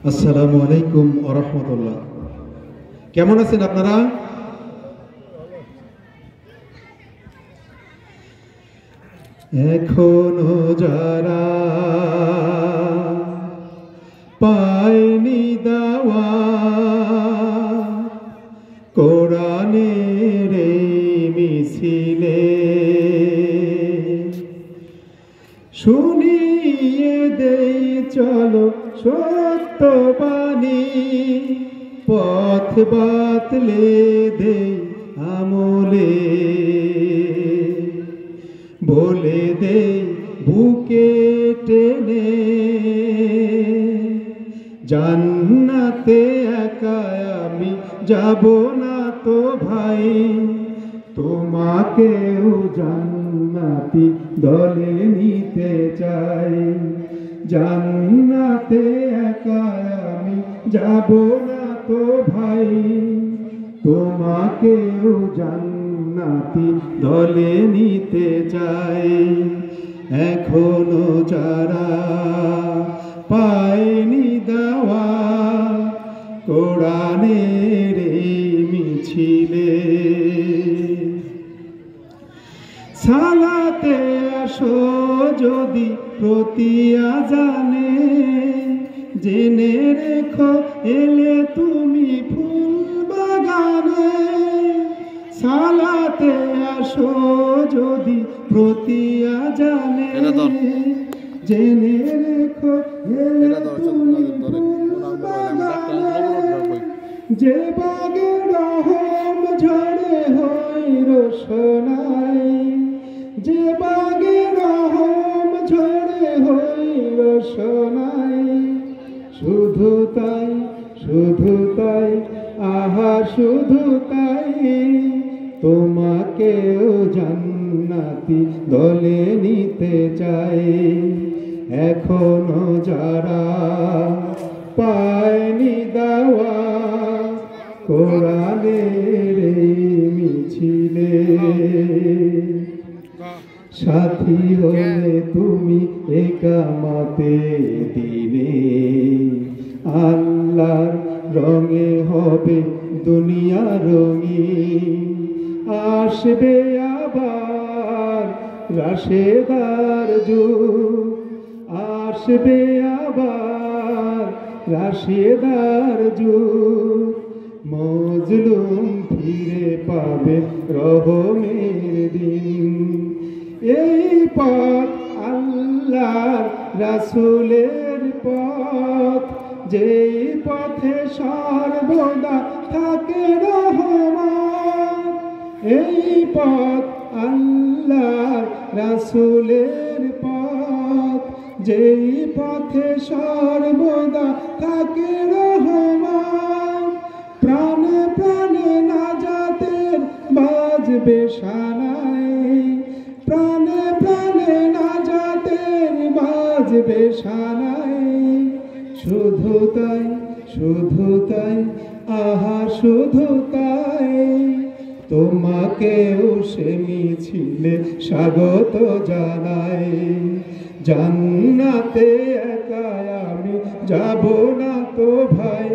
আসসালামু আলাইকুম ওয়া রাহমাতুল্লাহ। কেমন আছেন আপনারা? এখনো যারা পায়নি দাওয়া কোরআনের মিছিলে, শুনিয়ে দেই চলো সত্যবাণী, পথ বাতলে দেই আমলে, বলে দেই বুকে টেনে জান্নাতে একা আমি যাব না তো ভাই, তোমাকেও জান্নাতি দলে নিতে চাই। জান্নাতে একা আমি যাব না তো ভাই, তোমাকেও জান্নাতি দলে নিতে চাই। এখনো যারা পায়নি দাওয়া কোরআনের মিছিলে, সালাতে আসো যদি প্রতি আজানে, জেনে রেখো এলে তুমি ফুল বাগানে। সালাতে আসো যদি প্রতি আজানে, জেনে রেখো এলে তুমি ফুল বাগানে। যে বাগে রহম ঝরে হই রোশনাই, যে বাগে রহম ঝরে হই রোশনাই। শুধু তাই, শুধু তাই, আহা শুধু তাই, তোমাকেও জান্নাতি দলে নিতে চাই। এখনো যারা পায়নি দাওয়া কোরআনের মিছিলে, সাথী হলে তুমি একামতে দিনে, আল্লাহর রঙে হবে দুনিয়া রঙিন। আসবে আবার রাশেদার যুগ, আসবে আবার রাশেদার যুগ, মজলুম ফিরে পাবে রহমের দিন। এই পথ আল্লাহর রাসূলের পথ, যেই পথে সর্বদা থাকে রহমত। এই পথ আল্লাহর রাসূলের পথ, যেই পথে সর্বদা থাকে রহমত। প্রাণে প্রাণে নাজাতের বাজবে সানাই, প্রাণে প্রাণে নাজাতের বাজবে সানাই। শুধু তাই, শুধু তাই, আহা শুধু তাই, তোমাকেও সে মিছিলে স্বাগত জানাই। জান্নাতে একা আমি যাব না তো ভাই,